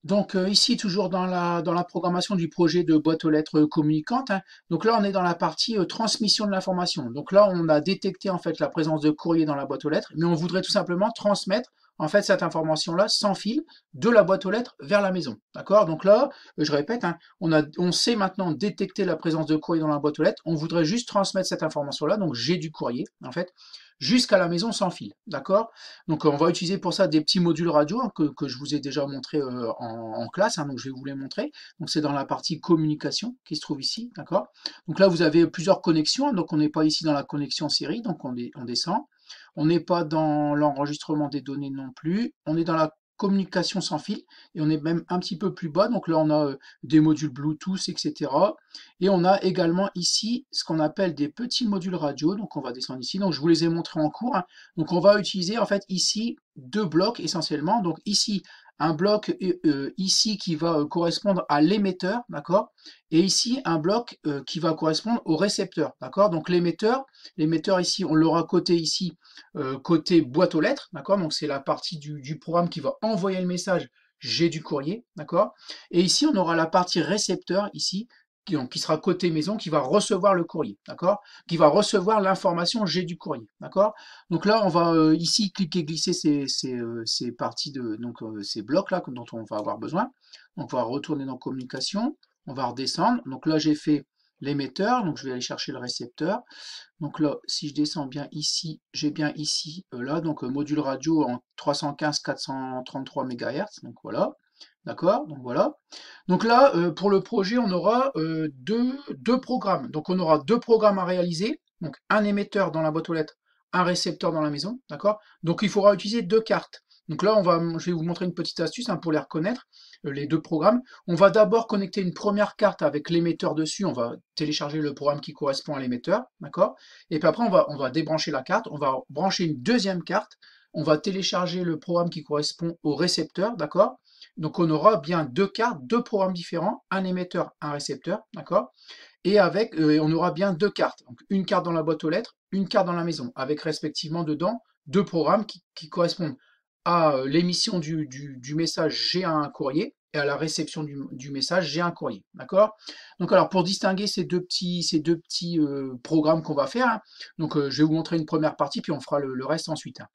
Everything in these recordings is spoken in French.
Donc ici, toujours dans la programmation du projet de boîte aux lettres communicante, hein. Donc là, on est dans la partie transmission de l'information. Donc là, on a détecté en fait la présence de courrier dans la boîte aux lettres, mais on voudrait tout simplement transmettre en fait cette information-là sans fil de la boîte aux lettres vers la maison. D'accord? Donc là, je répète, hein, on sait maintenant détecter la présence de courrier dans la boîte aux lettres. On voudrait juste transmettre cette information-là, donc j'ai du courrier en fait, jusqu'à la maison sans fil. D'accord? Donc on va utiliser pour ça des petits modules radio, hein, que je vous ai déjà montré en classe, hein, donc je vais vous les montrer. Donc c'est dans la partie communication qui se trouve ici, d'accord? Donc là vous avez plusieurs connexions, hein, donc on n'est pas ici dans la connexion série, donc on descend. On n'est pas dans l'enregistrement des données non plus, on est dans la communication sans fil, et on est même un petit peu plus bas, donc là on a des modules Bluetooth, etc. Et on a également ici ce qu'on appelle des petits modules radio, donc on va descendre ici, donc je vous les ai montrés en cours, hein. Donc on va utiliser en fait ici deux blocs essentiellement. Donc ici un bloc ici qui va correspondre à l'émetteur, d'accord? Et ici un bloc qui va correspondre au récepteur, d'accord? Donc l'émetteur ici on l'aura côté ici côté boîte aux lettres, d'accord? Donc c'est la partie du programme qui va envoyer le message. J'ai du courrier, d'accord? Et ici on aura la partie récepteur ici qui sera côté maison, qui va recevoir le courrier, d'accord? Qui va recevoir l'information j'ai du courrier, d'accord? Donc là, on va ici cliquer, glisser ces parties donc ces blocs là dont on va avoir besoin. Donc on va retourner dans communication, on va redescendre. Donc là, j'ai fait l'émetteur, donc je vais aller chercher le récepteur. Donc là, si je descends bien ici, j'ai bien ici, là, donc module radio en 315-433 MHz, donc voilà. D'accord? Donc voilà. Donc là, pour le projet, on aura deux programmes. Donc on aura deux programmes à réaliser. Donc un émetteur dans la boîte aux lettres, un récepteur dans la maison. D'accord? Donc il faudra utiliser deux cartes. Donc là, je vais vous montrer une petite astuce, hein, pour les reconnaître, les deux programmes. On va d'abord connecter une première carte avec l'émetteur dessus. On va télécharger le programme qui correspond à l'émetteur. D'accord? Et puis après, on va débrancher la carte. On va brancher une deuxième carte. On va télécharger le programme qui correspond au récepteur. D'accord? Donc on aura bien deux cartes, deux programmes différents, un émetteur, un récepteur, d'accord? Et on aura bien deux cartes, donc une carte dans la boîte aux lettres, une carte dans la maison, avec respectivement dedans deux programmes qui correspondent à l'émission du message j'ai un courrier et à la réception du message j'ai un courrier, d'accord? Donc alors pour distinguer ces deux petits programmes qu'on va faire, hein, donc je vais vous montrer une première partie puis on fera le reste ensuite, hein.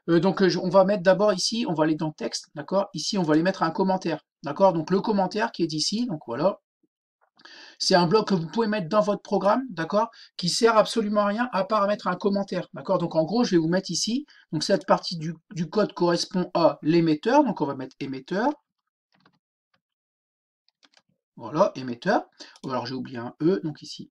Donc on va mettre d'abord ici, on va aller dans texte, d'accord? Ici on va aller mettre un commentaire, d'accord? Donc le commentaire qui est ici, donc voilà, c'est un bloc que vous pouvez mettre dans votre programme, d'accord? Qui sert absolument à rien à part mettre un commentaire, d'accord? Donc en gros je vais vous mettre ici, donc cette partie du code correspond à l'émetteur, donc on va mettre émetteur, voilà, émetteur. Alors j'ai oublié un E, donc ici,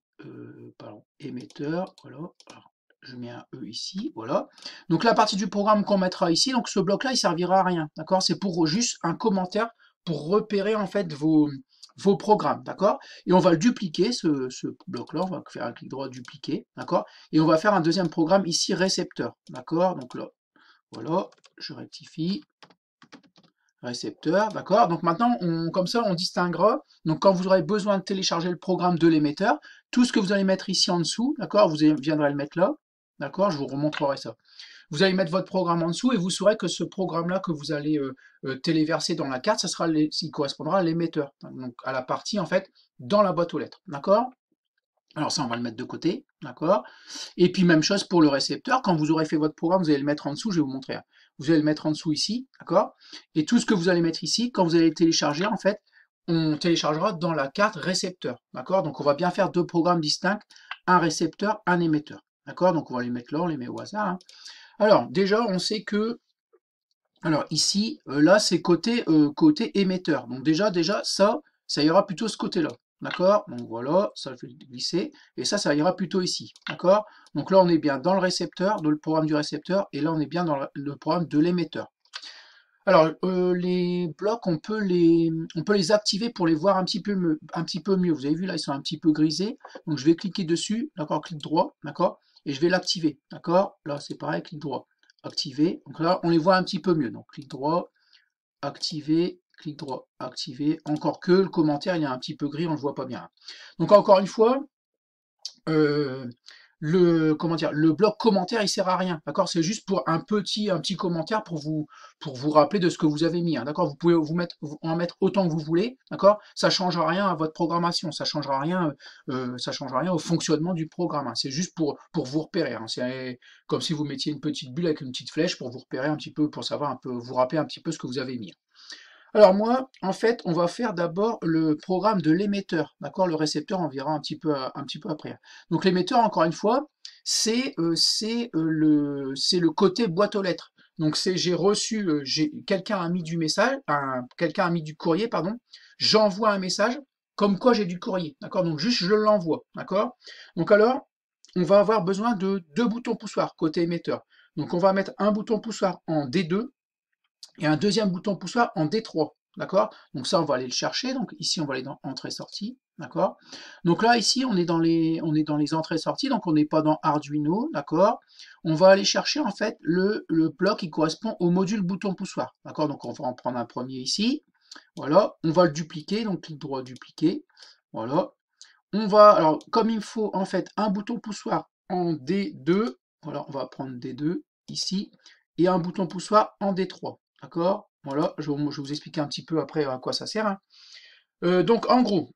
pardon, émetteur, voilà. Alors, je mets un E ici, voilà. Donc la partie du programme qu'on mettra ici, donc ce bloc-là, il servira à rien, d'accord? C'est pour juste un commentaire pour repérer en fait vos programmes, d'accord? Et on va le dupliquer, ce bloc-là, on va faire un clic droit, dupliquer, d'accord? Et on va faire un deuxième programme ici, récepteur, d'accord? Donc là, voilà, je rectifie, récepteur, d'accord? Donc maintenant, comme ça, on distinguera. Donc quand vous aurez besoin de télécharger le programme de l'émetteur, tout ce que vous allez mettre ici en dessous, d'accord? Vous viendrez le mettre là, d'accord? Je vous remontrerai ça. Vous allez mettre votre programme en dessous et vous saurez que ce programme-là que vous allez téléverser dans la carte, il correspondra à l'émetteur, donc à la partie en fait dans la boîte aux lettres, d'accord? Alors ça, on va le mettre de côté, d'accord? Et puis même chose pour le récepteur, quand vous aurez fait votre programme, vous allez le mettre en dessous, je vais vous montrer, hein. Vous allez le mettre en dessous ici, d'accord? Et tout ce que vous allez mettre ici, quand vous allez le télécharger, en fait, on téléchargera dans la carte récepteur, d'accord? Donc on va bien faire deux programmes distincts, un récepteur, un émetteur, d'accord? Donc on va les mettre là, on les met au hasard, hein. Alors déjà, on sait que, alors ici, là, c'est côté émetteur. Donc déjà, ça ira plutôt ce côté-là. D'accord? Donc voilà, ça je vais le glisser. Et ça ira plutôt ici. D'accord? Donc là, on est bien dans le récepteur, dans le programme du récepteur, et là, on est bien dans le programme de l'émetteur. Alors, les blocs, on peut les activer pour les voir un petit peu mieux. Vous avez vu, là, ils sont un petit peu grisés. Donc, je vais cliquer dessus, d'accord, clic droit, d'accord, et je vais l'activer, d'accord. Là, c'est pareil, clic droit, activer. Donc là, on les voit un petit peu mieux. Donc, clic droit, activer, clic droit, activer. Encore que le commentaire, il est un petit peu gris, on ne le voit pas bien. Donc, encore une fois, euh, comment dire, le bloc commentaire, il sert à rien, d'accord? C'est juste pour un petit commentaire pour vous rappeler de ce que vous avez mis, hein, d'accord? Vous pouvez en mettre autant que vous voulez, d'accord? Ça changera rien à votre programmation, ça changera rien au fonctionnement du programme, hein. C'est juste pour vous repérer, hein. C'est comme si vous mettiez une petite bulle avec une petite flèche pour vous repérer un petit peu, pour savoir un peu, vous rappeler un petit peu ce que vous avez mis. Alors moi, en fait, on va faire d'abord le programme de l'émetteur, d'accord? Le récepteur, on verra un petit peu après. Donc l'émetteur, encore une fois, c'est le côté boîte aux lettres. Donc j'ai reçu, quelqu'un a mis du message, quelqu'un a mis du courrier, pardon. J'envoie un message, comme quoi j'ai du courrier, d'accord? Donc juste je l'envoie, d'accord? Donc alors, on va avoir besoin de deux boutons poussoirs côté émetteur. Donc on va mettre un bouton poussoir en D2 et un deuxième bouton poussoir en D3, d'accord? Donc ça, on va aller le chercher, donc ici, on va aller dans Entrée-Sortie, d'accord? Donc là, ici, on est dans les entrées-sorties, donc on n'est pas dans Arduino, d'accord? On va aller chercher, en fait, le bloc qui correspond au module bouton poussoir, d'accord? Donc on va en prendre un premier ici, voilà, on va le dupliquer, donc clic droit, dupliquer, voilà. Alors, comme il me faut, en fait, un bouton poussoir en D2, voilà, on va prendre D2, ici, et un bouton poussoir en D3. D'accord? Voilà, je vais vous expliquer un petit peu après à quoi ça sert, hein. Donc en gros,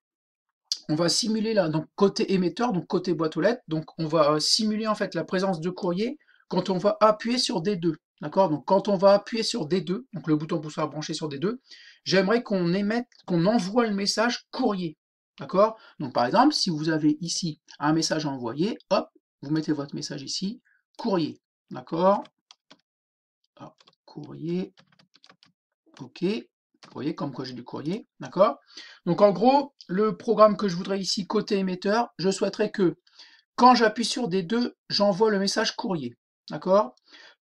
on va simuler là, donc côté émetteur, donc côté boîte aux lettres, donc on va simuler en fait la présence de courrier quand on va appuyer sur D2. D'accord? Donc quand on va appuyer sur D2, donc le bouton poussoir branché sur D2, j'aimerais qu'on envoie le message courrier. D'accord? Donc par exemple, si vous avez ici un message à envoyer, hop, vous mettez votre message ici, courrier. D'accord? Courrier. OK. Vous voyez, comme quoi j'ai du courrier, d'accord? Donc en gros, le programme que je voudrais ici, côté émetteur, je souhaiterais que quand j'appuie sur D2, j'envoie le message courrier, d'accord?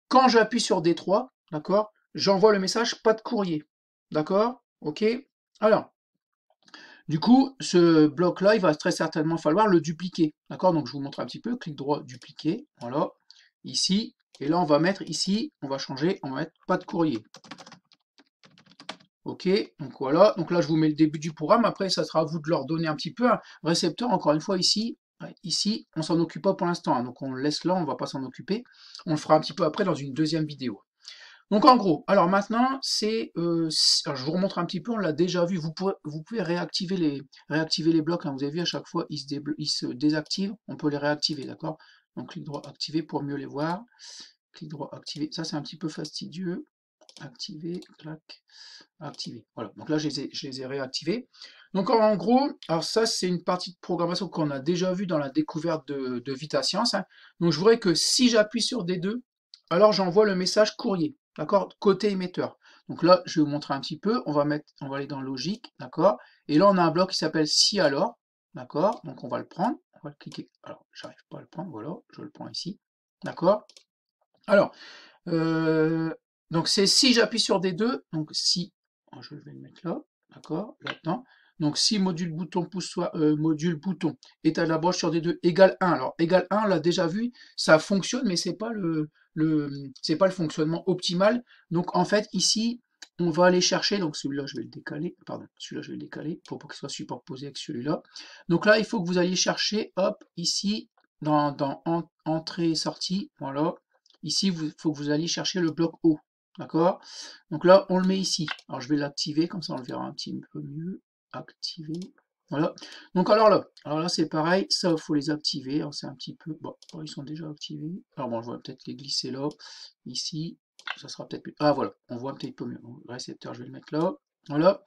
Quand j'appuie sur D3, d'accord, j'envoie le message pas de courrier, d'accord? OK? Alors, du coup, ce bloc-là, il va très certainement falloir le dupliquer, d'accord? Donc je vous montre un petit peu, clic droit, dupliquer, voilà, ici, et là on va mettre ici, on va changer, on va mettre pas de courrier. Ok, donc voilà, donc là je vous mets le début du programme, après ça sera à vous de leur donner un petit peu un récepteur, encore une fois ici, ouais, ici on s'en occupe pas pour l'instant, hein, donc on le laisse là, on va pas s'en occuper, on le fera un petit peu après dans une deuxième vidéo. Donc en gros, alors maintenant alors je vous remontre un petit peu, on l'a déjà vu, vous pouvez réactiver les blocs, hein, vous avez vu à chaque fois ils se désactivent, on peut les réactiver, d'accord? Donc clic droit activer pour mieux les voir, clic droit activer, ça c'est un petit peu fastidieux, activer, clac, activer. Voilà, donc là je les ai réactivés. Donc en gros, alors ça c'est une partie de programmation qu'on a déjà vue dans la découverte de VitaScience, hein. Donc je voudrais que si j'appuie sur D2, alors j'envoie le message courrier, d'accord, côté émetteur. Donc là je vais vous montrer un petit peu, on va aller dans logique, d'accord, et là on a un bloc qui s'appelle si alors, d'accord, donc on va le prendre, on va le cliquer, alors j'arrive pas à le prendre, voilà, je le prends ici, d'accord. Alors, euh, donc c'est si j'appuie sur D2, donc si, je vais le mettre là, d'accord, là-dedans. Donc si module bouton est à la broche sur D2 égale 1. Alors égale 1, on l'a déjà vu, ça fonctionne, mais c'est pas c'est pas le fonctionnement optimal. Donc en fait ici, on va aller chercher, donc celui-là je vais le décaler, pardon, celui-là je vais le décaler pour qu'il soit superposé avec celui-là. Donc là, il faut que vous alliez chercher, hop, ici, dans entrée et sortie, voilà. Ici, il faut que vous alliez chercher le bloc O, d'accord? Donc là, on le met ici. Alors, je vais l'activer, comme ça on le verra un petit peu mieux. Activer, voilà. Donc alors là c'est pareil, ça, il faut les activer. Alors, c'est un petit peu, bon, ils sont déjà activés. Alors bon, je vais peut-être les glisser là, ici. Ça sera peut-être plus... Ah, voilà, on voit un petit peu mieux. Donc, le récepteur, je vais le mettre là. Voilà.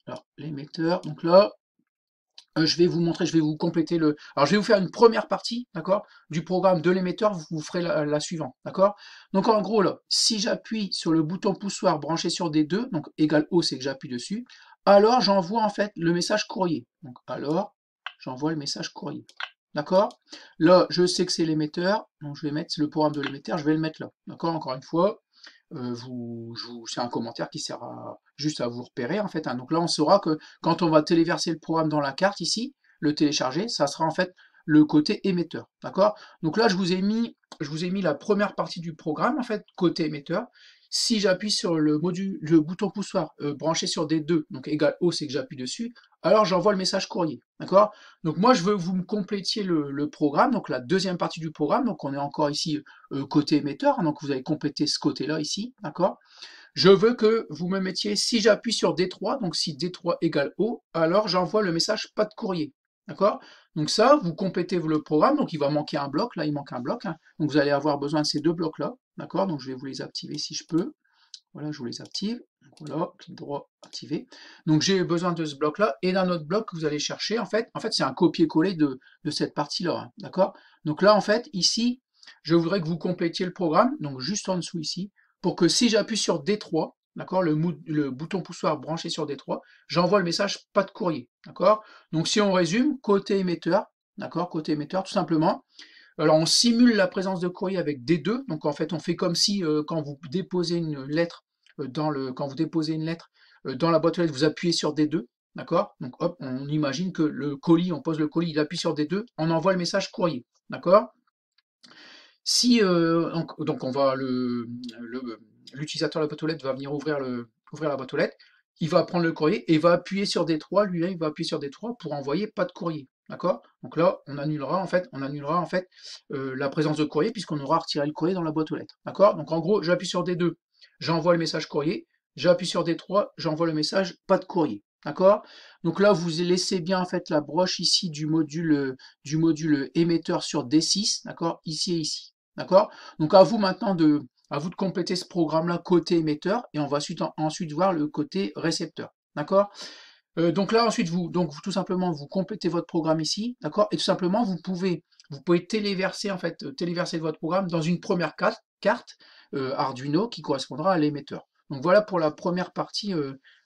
Alors, l'émetteur, donc là, je vais vous montrer, je vais vous compléter le... Alors, je vais vous faire une première partie, d'accord, du programme de l'émetteur, vous ferez la suivante, d'accord. Donc, en gros, là, si j'appuie sur le bouton poussoir branché sur D2, donc égal O, c'est que j'appuie dessus, alors j'envoie en fait le message courrier. Donc, alors, j'envoie le message courrier, d'accord. Là, je sais que c'est l'émetteur, donc je vais mettre le programme de l'émetteur, je vais le mettre là, d'accord, encore une fois. C'est un commentaire qui sert juste à vous repérer en fait, hein. Donc là on saura que quand on va téléverser le programme dans la carte ici, le télécharger, ça sera en fait le côté émetteur, d'accord. Donc là je vous ai mis la première partie du programme en fait côté émetteur. si j'appuie sur le bouton poussoir branché sur D2, donc égal O, c'est que j'appuie dessus, alors j'envoie le message courrier, d'accord? Donc moi, je veux que vous me complétiez le programme, donc la deuxième partie du programme, donc on est encore ici côté émetteur, hein, donc vous allez compléter ce côté-là ici, d'accord? Je veux que vous me mettiez, si j'appuie sur D3, donc si D3 égale O, alors j'envoie le message pas de courrier. D'accord? Donc ça, vous complétez le programme, donc il va manquer un bloc, là il manque un bloc, hein. Donc vous allez avoir besoin de ces deux blocs-là, d'accord? Donc je vais vous les activer si je peux. Voilà, je vous les active. Donc voilà, clic droit, activé. Donc j'ai besoin de ce bloc-là, et d'un autre bloc que vous allez chercher, en fait c'est un copier-coller de cette partie-là, hein, d'accord? Donc là, en fait, ici, je voudrais que vous complétiez le programme, donc juste en dessous ici, pour que si j'appuie sur D3, d'accord, le bouton poussoir branché sur D3, j'envoie le message pas de courrier, d'accord? Donc si on résume, côté émetteur, d'accord, côté émetteur, tout simplement, alors on simule la présence de courrier avec D2, donc en fait on fait comme si quand vous déposez une lettre quand vous déposez une lettre dans la boîte aux lettres, vous appuyez sur D2, d'accord? Donc hop, on imagine que le colis, on pose le colis, il appuie sur D2, on envoie le message courrier, d'accord? Si donc on va l'utilisateur de la boîte aux lettres va venir ouvrir la boîte aux lettres, il va prendre le courrier et va appuyer sur D3, lui-même il va appuyer sur D3 pour envoyer pas de courrier. D'accord? Donc là, on annulera en fait la présence de courrier puisqu'on aura retiré le courrier dans la boîte aux lettres. D'accord? Donc en gros, j'appuie sur D2, j'envoie le message courrier, j'appuie sur D3, j'envoie le message pas de courrier. D'accord? Donc là, vous laissez bien en fait la broche ici du module émetteur sur D6, d'accord? Ici et ici. D'accord? Donc à vous de compléter ce programme-là côté émetteur, et on va ensuite voir le côté récepteur. D'accord? Donc là, ensuite, tout simplement, vous complétez votre programme ici, d'accord? Et tout simplement, vous pouvez téléverser votre programme dans une première carte Arduino qui correspondra à l'émetteur. Donc voilà pour la première partie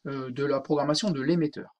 de la programmation de l'émetteur.